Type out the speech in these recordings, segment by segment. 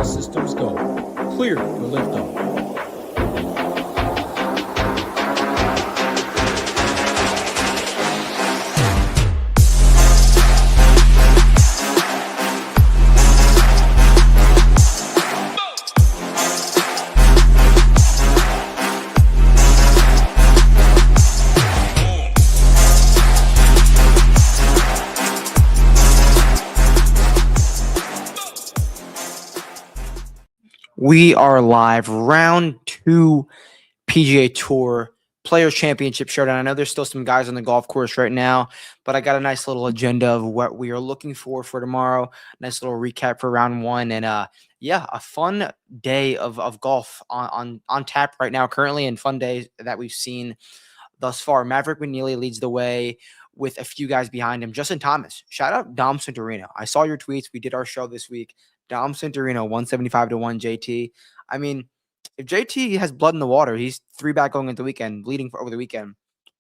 All systems go. Clear for liftoff. We are live. Round 2 PGA Tour Players Championship Showdown. I know there's still some guys on the golf course right now, but I got a nice little agenda of what we are looking for tomorrow. Nice little recap for round 1. And a fun day of golf on tap right now currently, and fun day that we've seen thus far. Maverick McNeely leads the way with a few guys behind him. Justin Thomas, shout out Dom Santorino. I saw your tweets. We did our show this week. Dom Santorino, 175 to 1 JT. I mean, if JT has blood in the water, he's 3-back going into the weekend, leading over the weekend.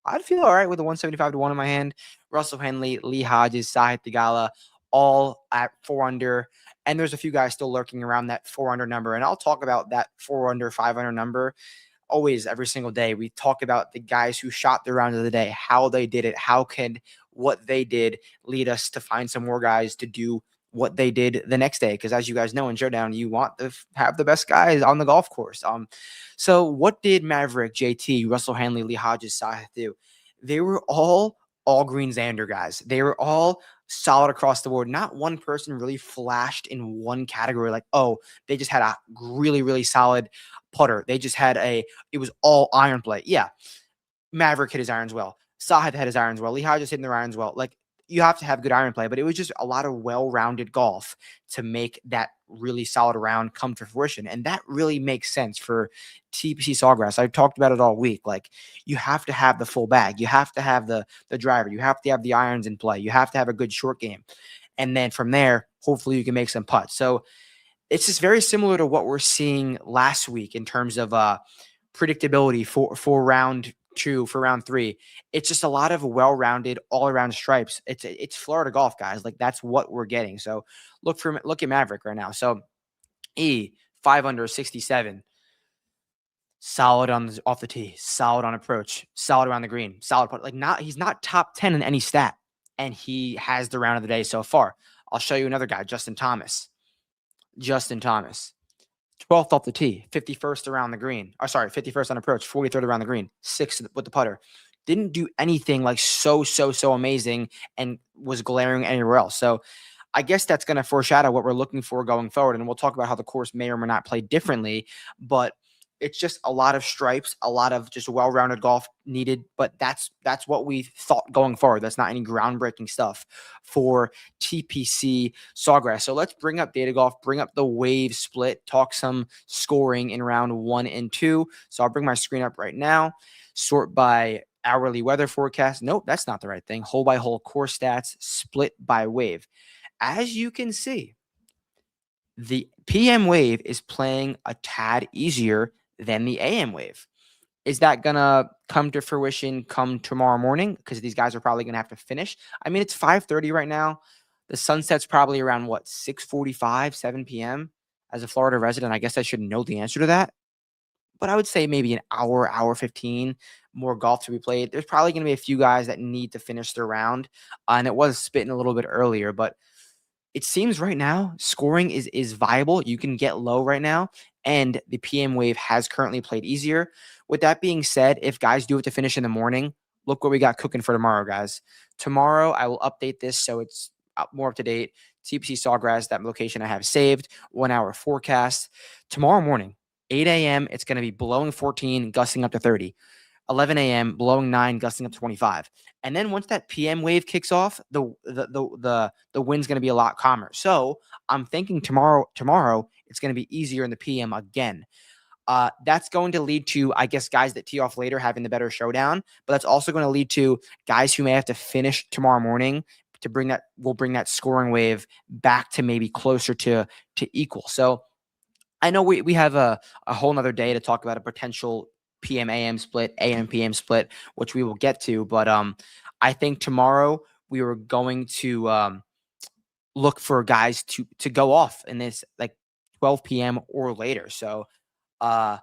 I'd feel all right with the 175 to 1 in my hand. Russell Henley, Lee Hodges, Sahith Theegala, all at 4 under. And there's a few guys still lurking around that 4 under number. And I'll talk about that 4 under, 5 under number always, every single day. We talk about the guys who shot the round of the day, how they did it, how can what they did lead us to find some more guys to do what they did the next day. Because as you guys know, in Showdown, you want to have the best guys on the golf course. So what did Maverick, JT, Russell Henley, Lee Hodges, Sahith do? They were all green Xander guys. They were all solid across the board. Not one person really flashed in one category. Like, oh, they just had a really, really solid putter. They just had it was all iron play. Yeah. Maverick hit his irons well. Sahith had his irons well. Lee Hodges hitting their irons well. Like, you have to have good iron play, but it was just a lot of well-rounded golf to make that really solid round come to fruition. And that really makes sense for TPC Sawgrass. I've talked about it all week. Like, you have to have the full bag. You have to have the driver. You have to have the irons in play. You have to have a good short game. And then from there, hopefully you can make some putts. So it's just very similar to what we're seeing last week in terms of predictability for round 2, for round 3. It's just a lot of well-rounded, all-around stripes. It's Florida golf, guys. Like, that's what we're getting. So look at Maverick right now. So 5 under, 67. Solid off the tee, solid on approach, solid around the green, solid putt. Like, he's not top 10 in any stat, and he has the round of the day so far. I'll show you another guy, Justin Thomas. 12th off the tee, 51st around the green. 51st on approach, 43rd around the green, 6th with the putter. Didn't do anything like so amazing and was glaring anywhere else. So I guess that's going to foreshadow what we're looking for going forward. And we'll talk about how the course may or may not play differently, but it's just a lot of stripes, a lot of just well-rounded golf needed. But that's what we thought going forward. That's not any groundbreaking stuff for TPC Sawgrass. So let's bring up Data Golf, bring up the wave split, talk some scoring in round 1 and 2. So I'll bring my screen up right now, sort by hourly weather forecast. Nope, that's not the right thing. Hole by hole course stats, split by wave. As you can see, the PM wave is playing a tad easier than the AM wave. Is that going to come to fruition come tomorrow morning? Because these guys are probably going to have to finish. I mean, it's 5:30 right now. The sunset's probably around, 6:45, 7 p.m. As a Florida resident, I guess I should know the answer to that. But I would say maybe an hour 15 more golf to be played. There's probably going to be a few guys that need to finish their round. And it was spitting a little bit earlier, but it seems right now scoring is viable. You can get low right now, and the PM wave has currently played easier. With that being said, if guys do have to finish in the morning, look what we got cooking for tomorrow, guys. Tomorrow, I will update this so it's more up to date. TPC Sawgrass, that location I have saved, 1 hour forecast. Tomorrow morning, 8 a.m., it's going to be blowing 14, gusting up to 30. 11 a.m., blowing 9, gusting up to 25. And then once that PM wave kicks off, the wind's going to be a lot calmer. So I'm thinking tomorrow it's going to be easier in the PM again. That's going to lead to, I guess, guys that tee off later having the better showdown. But that's also going to lead to guys who may have to finish tomorrow morning to bring that scoring wave back to maybe closer to equal. So I know we have a whole nother day to talk about a potential PM AM split, AM PM split, which we will get to. But I think tomorrow we were going to look for guys to go off in this, like, 12 p.m. or later. So that's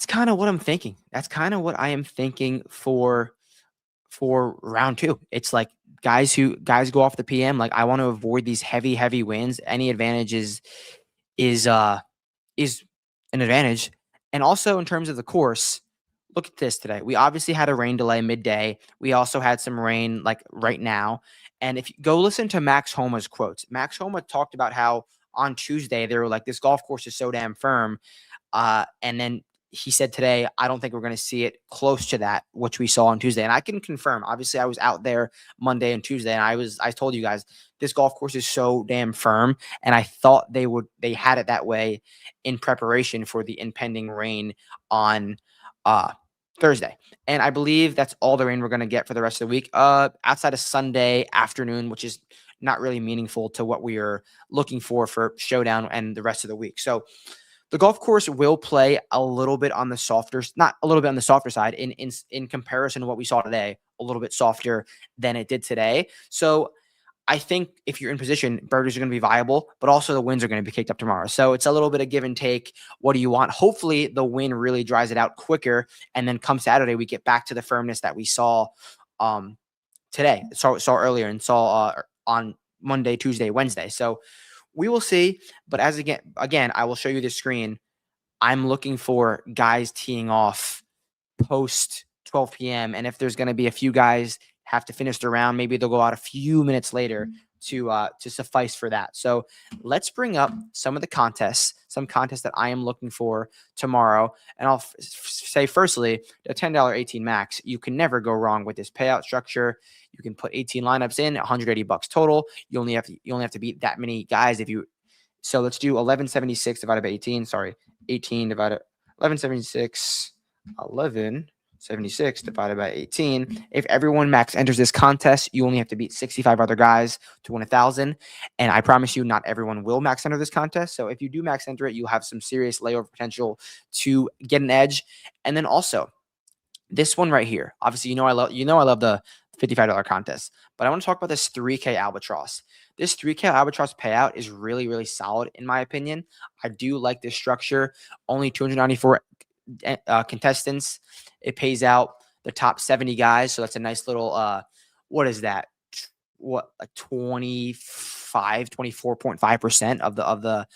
kind of what I'm thinking. That's kind of what I am thinking for round 2. It's like guys go off the PM. Like, I want to avoid these heavy wins. Any advantage is an advantage. And also in terms of the course, look at this today. We obviously had a rain delay midday. We also had some rain like right now. And if you go listen to Max Homa's quotes, Max Homa talked about how on Tuesday they were like, this golf course is so damn firm. And then he said today, I don't think we're going to see it close to that, which we saw on Tuesday. And I can confirm, obviously I was out there Monday and Tuesday, and I told you guys, this golf course is so damn firm. And I thought they had it that way in preparation for the impending rain on Thursday. And I believe that's all the rain we're going to get for the rest of the week, outside of Sunday afternoon, which is not really meaningful to what we are looking for Showdown and the rest of the week. So the golf course will play a little bit on the softer, not a little bit on the softer side in comparison to what we saw today, a little bit softer than it did today. So I think if you're in position, Bergers are going to be viable, but also the winds are going to be kicked up tomorrow. So it's a little bit of give and take. What do you want? Hopefully the wind really dries it out quicker. And then come Saturday, we get back to the firmness that we saw today, saw earlier and saw on Monday, Tuesday, Wednesday. So we will see. But again, I will show you the screen. I'm looking for guys teeing off post 12 p.m. And if there's going to be a few guys have to finish their round, maybe they'll go out a few minutes later to suffice for that. So let's bring up some contests that I am looking for tomorrow. And I'll say firstly, the $10 18 max, you can never go wrong with this payout structure. You can put 18 lineups in, $180 total. You only have to beat that many guys so let's do 1176 divided by 18. Sorry, 18 divided 1176, 1176 divided by 18. If everyone max enters this contest, you only have to beat 65 other guys to win 1,000. And I promise you, not everyone will max enter this contest. So if you do max enter it, you'll have some serious layover potential to get an edge. And then also this one right here. Obviously, I love the $55 contest, but I want to talk about this 3K Albatross. This 3K Albatross payout is really, really solid in my opinion. I do like this structure. Only 294 contestants. It pays out the top 70 guys. So that's a nice little, what is that? What, like 24.5% of the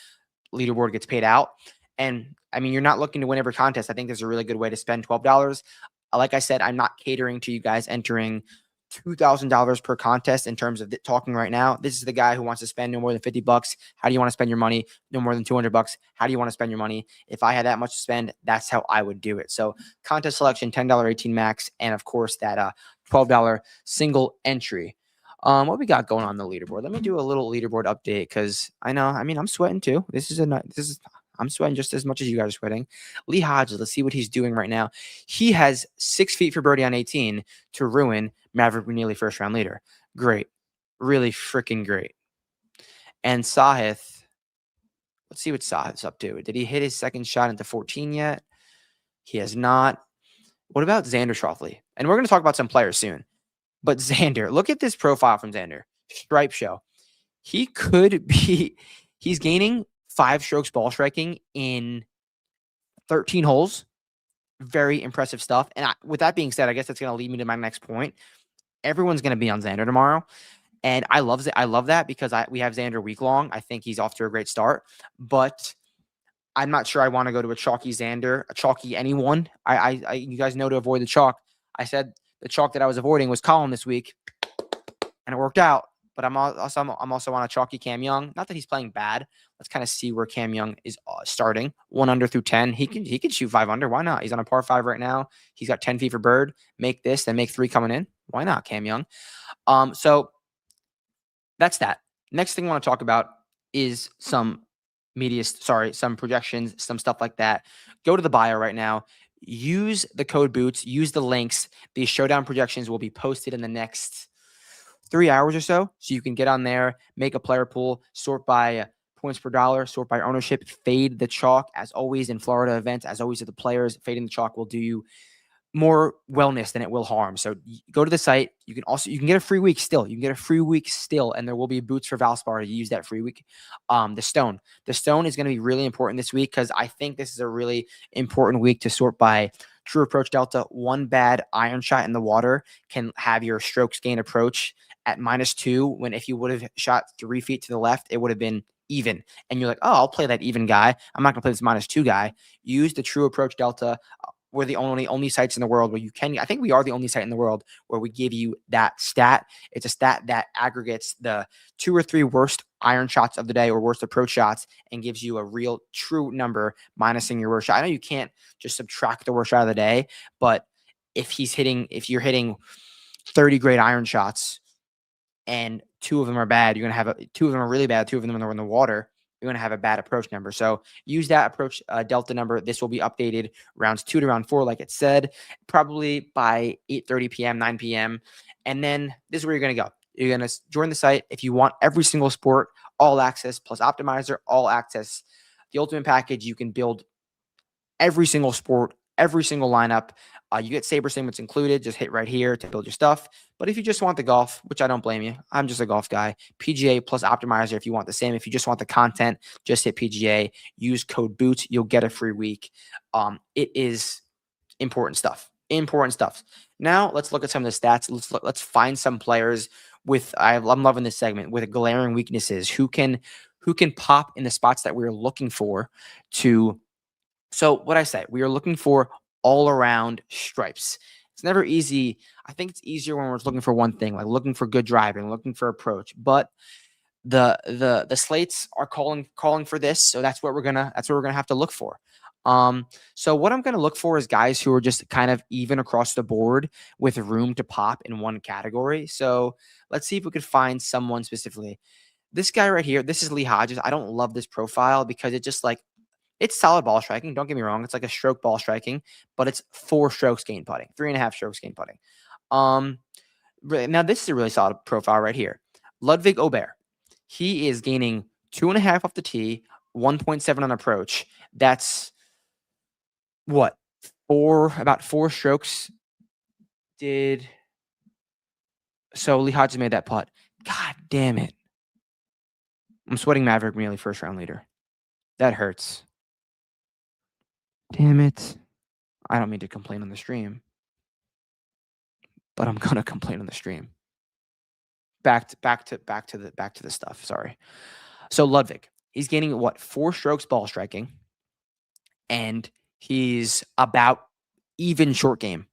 leaderboard gets paid out. And I mean, you're not looking to win every contest. I think there's a really good way to spend $12. Like I said, I'm not catering to you guys entering $2,000 per contest in terms of talking right now. This is the guy who wants to spend no more than $50. How do you want to spend your money? No more than $200. How do you want to spend your money? If I had that much to spend, that's how I would do it. So contest selection, $10 18 max, and of course that $12 single entry. What we got going on the leaderboard? Let me do a little leaderboard update because I'm sweating too. I'm sweating just as much as you guys are sweating. Lee Hodges, let's see what he's doing right now. He has 6 feet for birdie on 18 to ruin Maverick McNeely first round leader. Great. Really freaking great. And Sahith, let's see what Sahith's up to. Did he hit his second shot into 14 yet? He has not. What about Xander Schauffele? And we're going to talk about some players soon. But Xander, look at this profile from Xander. Stripe show. He's gaining 5 strokes ball striking in 13 holes. Very impressive stuff. And with that being said, I guess that's going to lead me to my next point. Everyone's going to be on Xander tomorrow. And I love that because we have Xander week long. I think he's off to a great start. But I'm not sure I want to go to a chalky Xander, a chalky anyone. You guys know to avoid the chalk. I said the chalk that I was avoiding was Colin this week. And it worked out. But I'm also on a chalky Cam Young. Not that he's playing bad. Let's kind of see where Cam Young is starting. 1 under through 10. He can shoot 5 under. Why not? He's on a par 5 right now. He's got 10 feet for bird. Make this, then make 3 coming in. Why not, Cam Young? So that's that. Next thing I want to talk about is some projections, some stuff like that. Go to the bio right now. Use the code BOOTS. Use the links. These showdown projections will be posted in the next 3 hours or so you can get on there, make a player pool, sort by points per dollar, sort by ownership, fade the chalk. As always in Florida events, as always with the players, fading the chalk will do you more wellness than it will harm. So go to the site. You can get a free week still. You can get a free week still, and there will be boots for Valspar to use that free week. The stone is going to be really important this week because I think this is a really important week to sort by true approach delta. One bad iron shot in the water can have your strokes gain approach at -2, when if you would have shot 3 feet to the left, it would have been even. And you're like, oh, I'll play that even guy. I'm not going to play this -2 guy. Use the true approach delta. We're the only sites in the world where you can. I think we are the only site in the world where we give you that stat. It's a stat that aggregates the 2 or 3 worst iron shots of the day or worst approach shots and gives you a real true number minusing your worst shot. I know you can't just subtract the worst shot of the day, but if you're hitting 30 great iron shots and 2 of them are bad, you're going to have 2 of them are really bad, 2 of them are in the water. You're going to have a bad approach number. So use that approach delta number. This will be updated rounds 2 to round 4, like it said, probably by 8:30 p.m., 9 p.m. And then this is where you're going to go. You're going to join the site. If you want every single sport, all access plus optimizer, all access, the ultimate package, you can build every single sport, every single lineup. You get Saber Segments included. Just hit right here to build your stuff. But if you just want the golf, which I don't blame you, I'm just a golf guy. PGA plus Optimizer if you want the same. If you just want the content, just hit PGA. Use code BOOTS. You'll get a free week. It is important stuff. Important stuff. Now let's look at some of the stats. Let's find some players with. I'm loving this segment with glaring weaknesses. Who can pop in the spots that we're looking for to. So what I say, we are looking for all around stripes. It's never easy. I think it's easier when we're looking for one thing, like looking for good driving, looking for approach. But the slates are calling for this, so that's what we're gonna have to look for. So what I'm gonna look for is guys who are just kind of even across the board with room to pop in one category. So let's see if we could find someone specifically. This guy right here, this is Lee Hodges. I don't love this profile because it just like. It's solid ball striking. Don't get me wrong. It's like a stroke ball striking, but it's 4 strokes gain putting, 3.5 strokes gain putting. Now this is a really solid profile right here. Ludwig Aubert. He is gaining 2.5 off the tee, 1.7 on approach. That's what? About 4 strokes did. So Lee Hodges made that putt. God damn it. I'm sweating Maverick Mealy first round leader. That hurts. Damn it. I don't mean to complain on the stream, but I'm going to complain on the stream. Back to the stuff. Sorry. So Ludwig, he's gaining 4 strokes ball striking, and he's about even short game.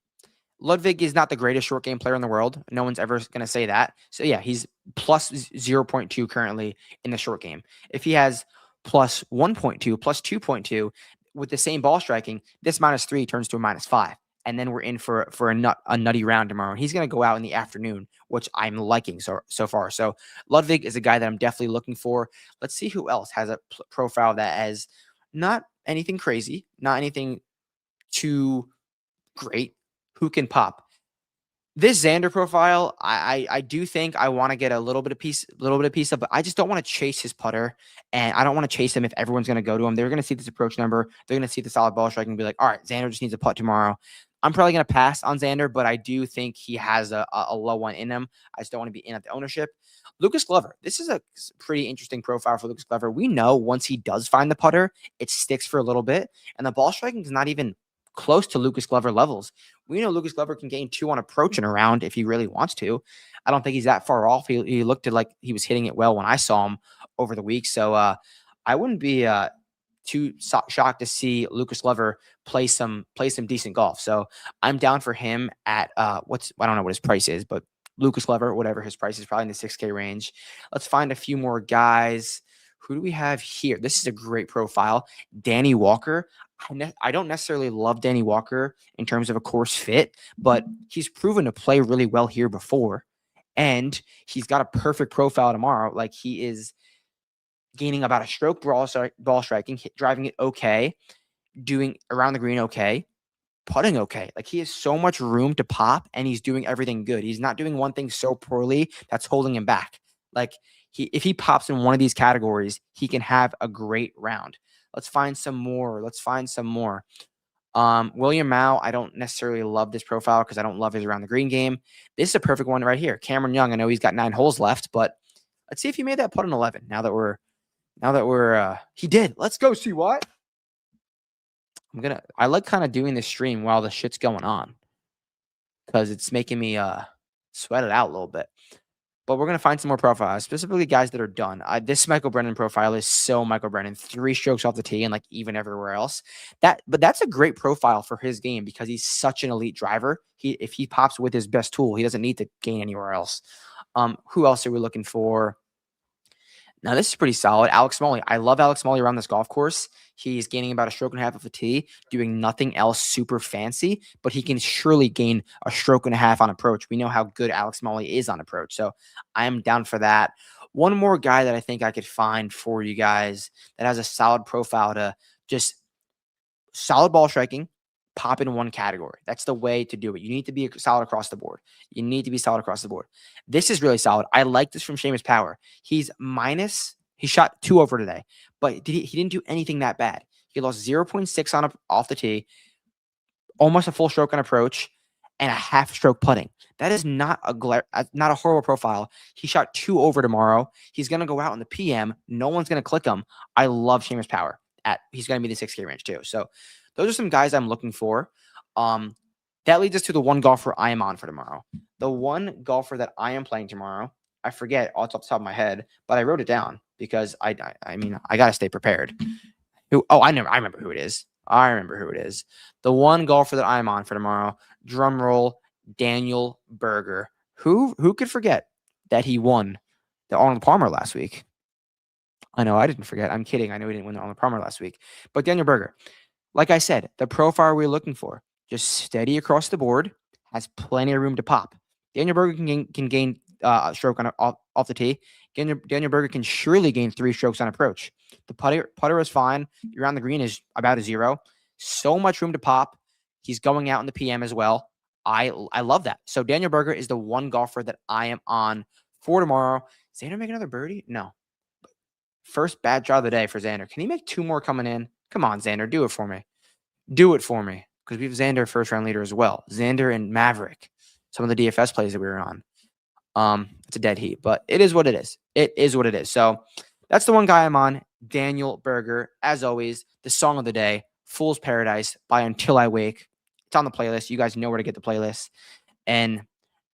Ludwig is not the greatest short game player in the world. No one's ever going to say that. So yeah, he's plus 0.2 currently in the short game. If he has plus 1.2, plus 2.2 with the same ball striking, this -3 turns to a -5. And then we're in for a nutty round tomorrow. And he's going to go out in the afternoon, which I'm liking so far. So Ludwig is a guy that I'm definitely looking for. Let's see who else has a profile that has not anything crazy, not anything too great. Who can pop? This Xander profile, I do think I want to get a little bit of piece of, but I just don't want to chase his putter, and I don't want to chase him if everyone's going to go to him. They're going to see this approach number. They're going to see the solid ball striking and be like, all right, Xander just needs a putt tomorrow. I'm probably going to pass on Xander, but I do think he has a low one in him. I just don't want to be in at the ownership. Lucas Glover. This is a pretty interesting profile for Lucas Glover. We know once he does find the putter, it sticks for a little bit, and the ball striking is not even close to Lucas Glover levels. We know Lucas Glover can gain 2 on approach in a round if he really wants to. I don't think he's that far off. He looked like he was hitting it well when I saw him over the week. So I wouldn't be too shocked to see Lucas Glover play some decent golf. So I'm down for him at I don't know what his price is, but Lucas Glover, whatever his price is, probably in the 6K range. Let's find a few more guys. Who do we have here? This is a great profile. Danny Walker. I don't necessarily love Danny Walker in terms of a course fit, but he's proven to play really well here before. And he's got a perfect profile tomorrow. Like, he is gaining about a stroke ball striking, driving it okay, doing around the green okay, putting okay. Like, he has so much room to pop, and he's doing everything good. He's not doing one thing so poorly that's holding him back. Like, if he pops in one of these categories, he can have a great round. Let's find some more. William Mao, I don't necessarily love this profile because I don't love his around the green game. This is a perfect one right here. Cameron Young, I know he's got 9 holes left, but let's see if he made that putt on 11. Now that we're he did. Let's go see what. I like kind of doing this stream while the shit's going on because it's making me sweat it out a little bit. But we're going to find some more profiles, specifically guys that are done. This Michael Brennan profile is so Michael Brennan, 3 strokes off the tee and like even everywhere else. But that's a great profile for his game because he's such an elite driver. If he pops with his best tool, he doesn't need to gain anywhere else. Who else are we looking for? Now, this is pretty solid. Alex Smalley. I love Alex Smalley around this golf course. He's gaining about a stroke and a half off the tee, doing nothing else super fancy, but he can surely gain a stroke and a half on approach. We know how good Alex Smalley is on approach, so I am down for that. One more guy that I think I could find for you guys that has a solid profile to just solid ball striking, pop in one category. That's the way to do it. You need to be solid across the board. This is really solid. I like this from Seamus Power. He shot 2 over today, but he didn't do anything that bad. He lost 0.6 off the tee, almost a full stroke on approach, and a half stroke putting. That is not a horrible profile. He shot 2 over tomorrow. He's going to go out in the PM. No one's going to click him. I love Seamus Power. He's going to be in the 6K range too. So those are some guys I'm looking for. That leads us to the one golfer I am on for tomorrow. The one golfer that I am playing tomorrow, I forget off the top of my head, but I wrote it down because I got to stay prepared. I remember who it is. The one golfer that I'm on for tomorrow, drum roll, Daniel Berger. Who could forget that he won the Arnold Palmer last week? I know I didn't forget. I'm kidding. I know he didn't win the Arnold Palmer last week. But Daniel Berger, like I said, the profile we're looking for, just steady across the board, has plenty of room to pop. Daniel Berger can gain a stroke off the tee. Daniel Berger can surely gain 3 strokes on approach. The putter is fine. Around the green is about a 0. So much room to pop. He's going out in the PM as well. I love that. So Daniel Berger is the one golfer that I am on for tomorrow. Xander make another birdie? No. First bad shot of the day for Xander. Can he make 2 more coming in? Come on, Xander. Do it for me. Because we have Xander first round leader as well. Xander and Maverick. Some of the DFS plays that we were on. It's a dead heat, but it is what it is. So that's the one guy I'm on, Daniel Berger. As always, the song of the day, Fool's Paradise by Until I Wake. It's on the playlist. You guys know where to get the playlist. And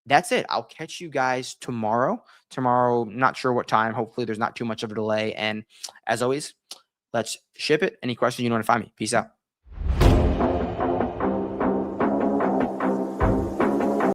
that's it. I'll catch you guys tomorrow. Not sure what time. Hopefully there's not too much of a delay. And as always, let's ship it. Any questions, you know where to find me. Peace out.